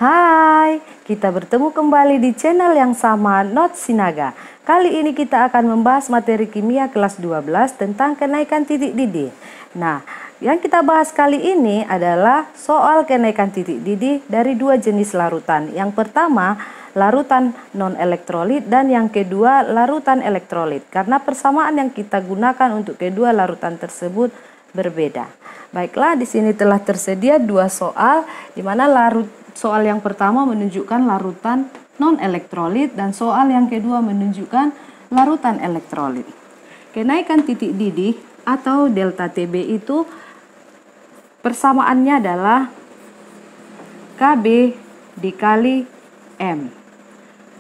Hai, kita bertemu kembali di channel yang sama, Not Sinaga. Kali ini kita akan membahas materi kimia kelas 12 tentang kenaikan titik didih. Nah, yang kita bahas kali ini adalah soal kenaikan titik didih dari dua jenis larutan. Yang pertama, larutan non-elektrolit, dan yang kedua, larutan elektrolit. Karena persamaan yang kita gunakan untuk kedua larutan tersebut berbeda. Baiklah, di sini telah tersedia dua soal, di mana soal yang pertama menunjukkan larutan non-elektrolit dan soal yang kedua menunjukkan larutan elektrolit. Kenaikan titik didih atau delta TB itu persamaannya adalah KB dikali M.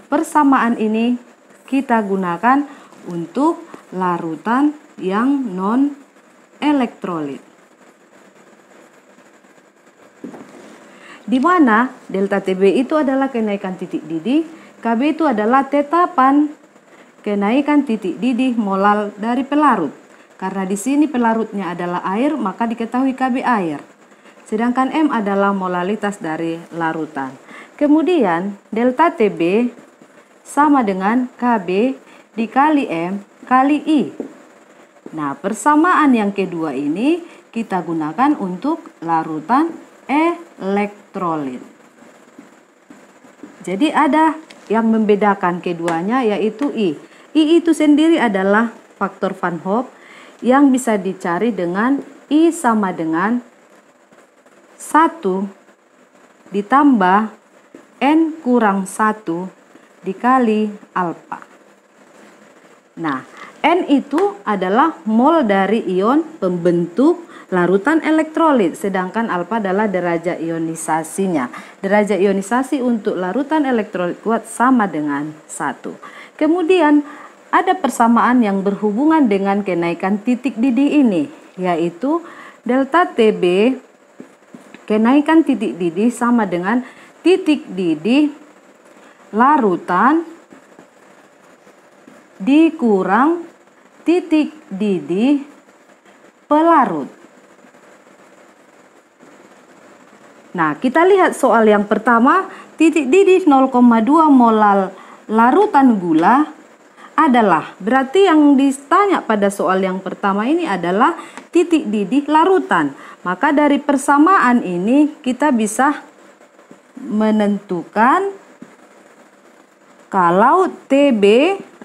Persamaan ini kita gunakan untuk larutan yang non-elektrolit, di mana delta TB itu adalah kenaikan titik didih, KB itu adalah tetapan kenaikan titik didih molal dari pelarut. Karena di sini pelarutnya adalah air, maka diketahui KB air. Sedangkan M adalah molalitas dari larutan. Kemudian delta TB sama dengan KB dikali M kali I. Nah, persamaan yang kedua ini kita gunakan untuk larutan elektrolit. Jadi ada yang membedakan keduanya, yaitu I. I itu sendiri adalah faktor Van Hoff yang bisa dicari dengan I sama dengan 1 ditambah N kurang 1 dikali alfa. Nah, N itu adalah mol dari ion pembentuk larutan elektrolit, sedangkan alfa adalah derajat ionisasinya. Derajat ionisasi untuk larutan elektrolit kuat sama dengan 1. Kemudian ada persamaan yang berhubungan dengan kenaikan titik didih ini, yaitu delta TB kenaikan titik didih sama dengan titik didih larutan dikurang titik didih pelarut. Nah, kita lihat soal yang pertama, titik didih 0,2 molal larutan gula adalah, berarti yang ditanya pada soal yang pertama ini adalah titik didih larutan. Maka dari persamaan ini kita bisa menentukan kalau TB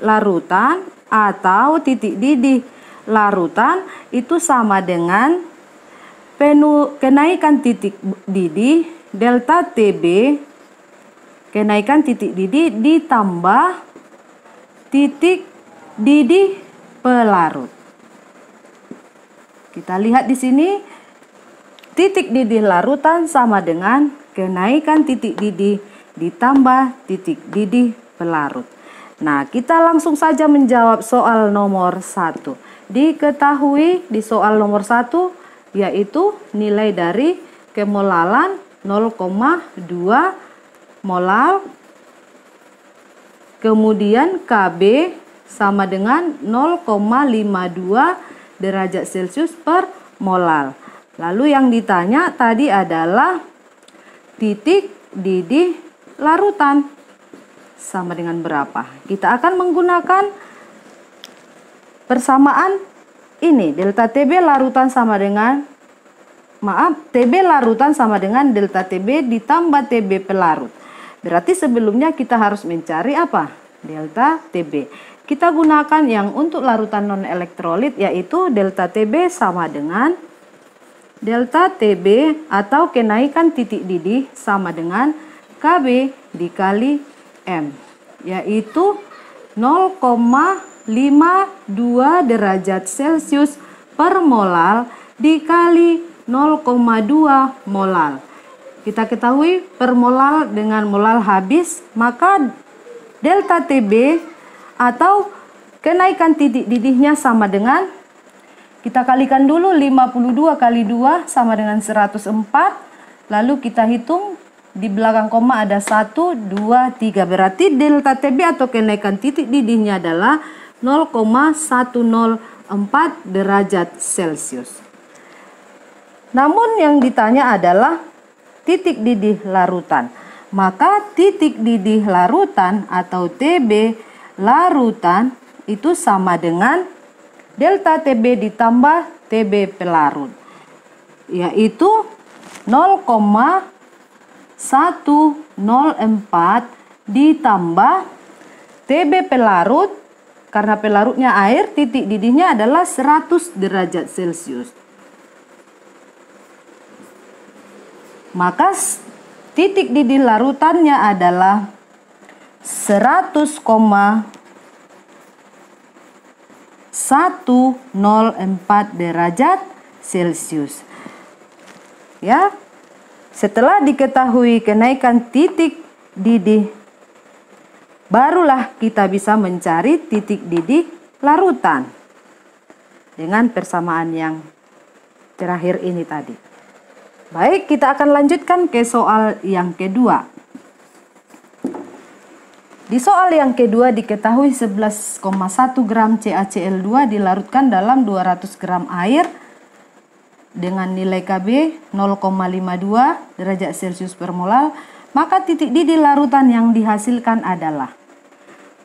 larutan atau titik didih larutan itu sama dengan kenaikan titik didih delta TB kenaikan titik didih ditambah titik didih pelarut. Kita lihat di sini titik didih larutan sama dengan kenaikan titik didih ditambah titik didih pelarut. Nah, kita langsung saja menjawab soal nomor 1. Diketahui di soal nomor 1 yaitu nilai dari kemolalan 0,2 molal, kemudian KB sama dengan 0,52 derajat Celcius per molal. Lalu yang ditanya tadi adalah titik didih larutan sama dengan berapa. Kita akan menggunakan persamaan ini, delta TB larutan sama dengan TB larutan sama dengan delta TB ditambah TB pelarut. Berarti sebelumnya kita harus mencari apa? Delta TB. Kita gunakan yang untuk larutan non-elektrolit, yaitu delta TB sama dengan delta TB atau kenaikan titik didih sama dengan KB dikali M, yaitu 0,52 derajat Celcius per molal dikali 0,2 molal. Kita ketahui per molal dengan molal habis, maka delta TB atau kenaikan titik didihnya sama dengan, kita kalikan dulu 52 kali 2 sama dengan 104. Lalu kita hitung di belakang koma ada 1, 2, 3. Berarti delta TB atau kenaikan titik didihnya adalah 0,104 derajat Celcius. Namun yang ditanya adalah titik didih larutan. Maka titik didih larutan atau TB larutan itu sama dengan delta TB ditambah TB pelarut, yaitu 0,104 ditambah TB pelarut, karena pelarutnya air, titik didihnya adalah 100 derajat Celcius. Maka titik didih larutannya adalah 100,104 derajat Celcius. Ya. Setelah diketahui kenaikan titik didih, barulah kita bisa mencari titik didih larutan dengan persamaan yang terakhir ini tadi. Baik, kita akan lanjutkan ke soal yang kedua. Di soal yang kedua diketahui 11,1 gram CaCl2 dilarutkan dalam 200 gram air dengan nilai Kb 0,52 derajat Celcius per molal, maka titik didih larutan yang dihasilkan adalah,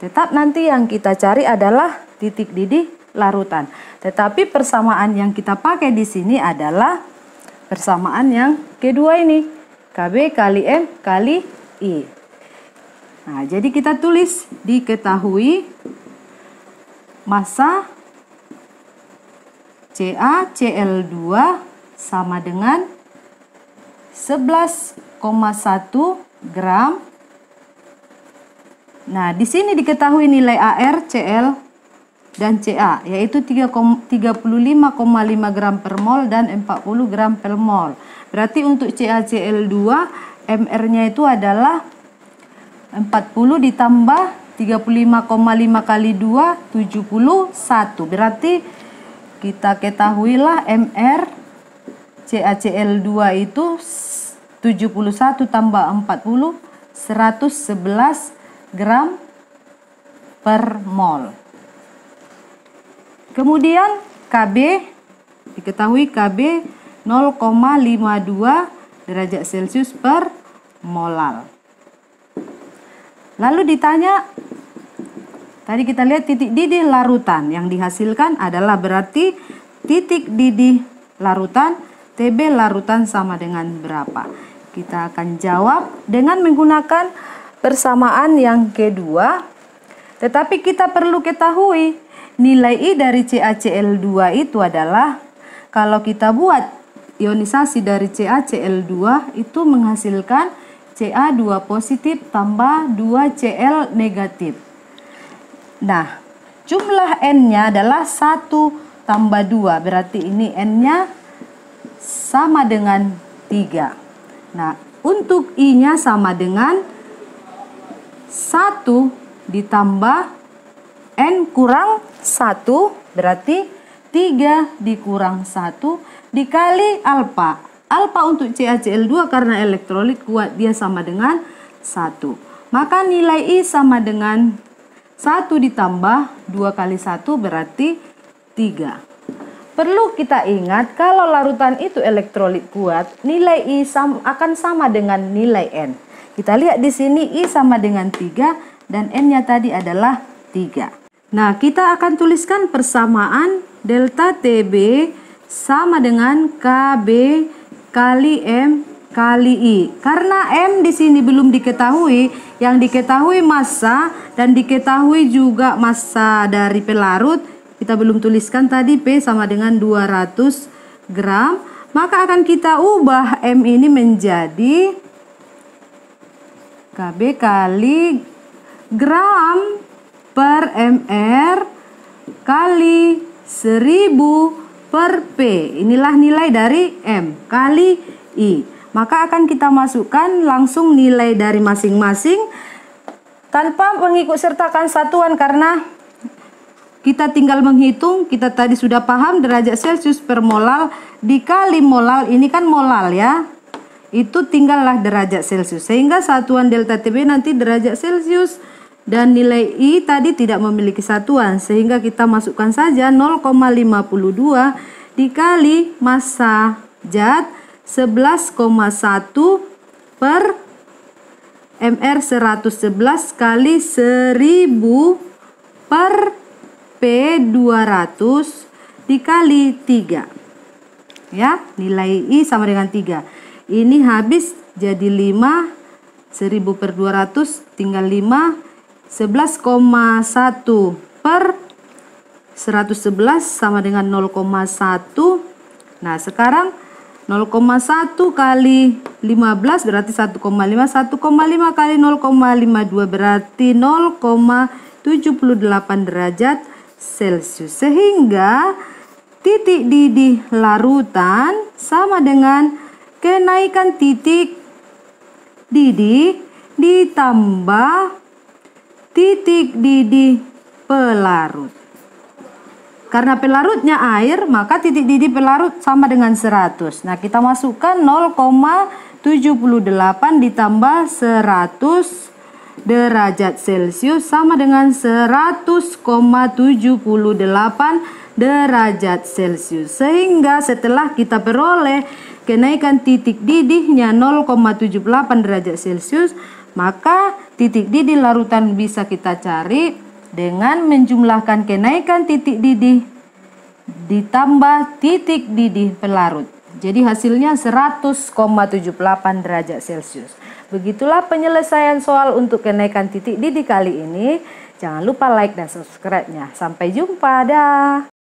tetap nanti yang kita cari adalah titik didih larutan. Tetapi persamaan yang kita pakai di sini adalah persamaan yang kedua ini, Kb kali M kali I. Nah, jadi kita tulis diketahui massa CaCl2 sama dengan 11,1 gram. Nah, di sini diketahui nilai AR, Cl, dan Ca, yaitu 35,5 gram per mol dan 40 gram per mol. Berarti untuk CaCl2, MR-nya itu adalah 40 ditambah 35,5 kali 2, 71. Berarti kita ketahuilah MR CaCl2 itu 71 tambah 40, 111 gram per mol. Kemudian Kb, diketahui Kb 0,52 derajat Celcius per molal. Lalu ditanya, tadi kita lihat titik didih larutan yang dihasilkan adalah berarti titik didih larutan TB larutan sama dengan berapa? Kita akan jawab dengan menggunakan persamaan yang kedua. Tetapi kita perlu ketahui nilai I dari CaCl2 itu adalah, kalau kita buat ionisasi dari CaCl2 itu menghasilkan Ca2 positif tambah 2Cl negatif. Nah, jumlah N-nya adalah 1 tambah 2, berarti ini N-nya sama dengan 3. Nah, untuk I-nya sama dengan 1 ditambah N kurang 1, berarti 3 dikurang 1 dikali alfa. Alfa untuk CaCl2 karena elektrolit kuat, dia sama dengan 1. Maka nilai I sama dengan 1 ditambah 2 kali 1 berarti 3. Perlu kita ingat kalau larutan itu elektrolit kuat, nilai I akan sama dengan nilai N. Kita lihat di sini I sama dengan 3 dan N-nya tadi adalah 3. Nah, kita akan tuliskan persamaan delta TB sama dengan Kb kali M kali I. Karena M di sini belum diketahui, yang diketahui massa dan diketahui juga massa dari pelarut, kita belum tuliskan tadi P sama dengan 200 gram, maka akan kita ubah M ini menjadi Kb kali gram per mr kali 1000 per P. Inilah nilai dari M kali I. Maka akan kita masukkan langsung nilai dari masing-masing tanpa mengikut sertakan satuan, karena kita tinggal menghitung. Kita tadi sudah paham derajat Celcius per molal dikali molal, ini kan molal ya, itu tinggallah derajat Celcius, sehingga satuan delta TB nanti derajat Celcius. Dan nilai I tadi tidak memiliki satuan, sehingga kita masukkan saja 0,52 dikali massa zat 11,1 per MR 111 kali 1000 per P200 dikali 3. Ya, nilai I sama dengan 3. Ini habis jadi 5, 1000 per 200 tinggal 5, 11,1 per 111 sama dengan 0,1. Nah, sekarang 0,1 kali 15 berarti 1,5. 1,5 kali 0,52 berarti 0,78 derajat Celcius. Sehingga titik didih larutan sama dengan kenaikan titik didih ditambah titik didih pelarut. Karena pelarutnya air, maka titik didih pelarut sama dengan 100. Nah, kita masukkan 0,78 ditambah 100 derajat Celcius sama dengan 100,78 derajat Celcius. Sehingga setelah kita peroleh kenaikan titik didihnya 0,78 derajat Celcius, maka titik didih larutan bisa kita cari dengan menjumlahkan kenaikan titik didih ditambah titik didih pelarut. Jadi hasilnya 100,78 derajat Celcius. Begitulah penyelesaian soal untuk kenaikan titik didih kali ini. Jangan lupa like dan subscribe-nya. Sampai jumpa, dah.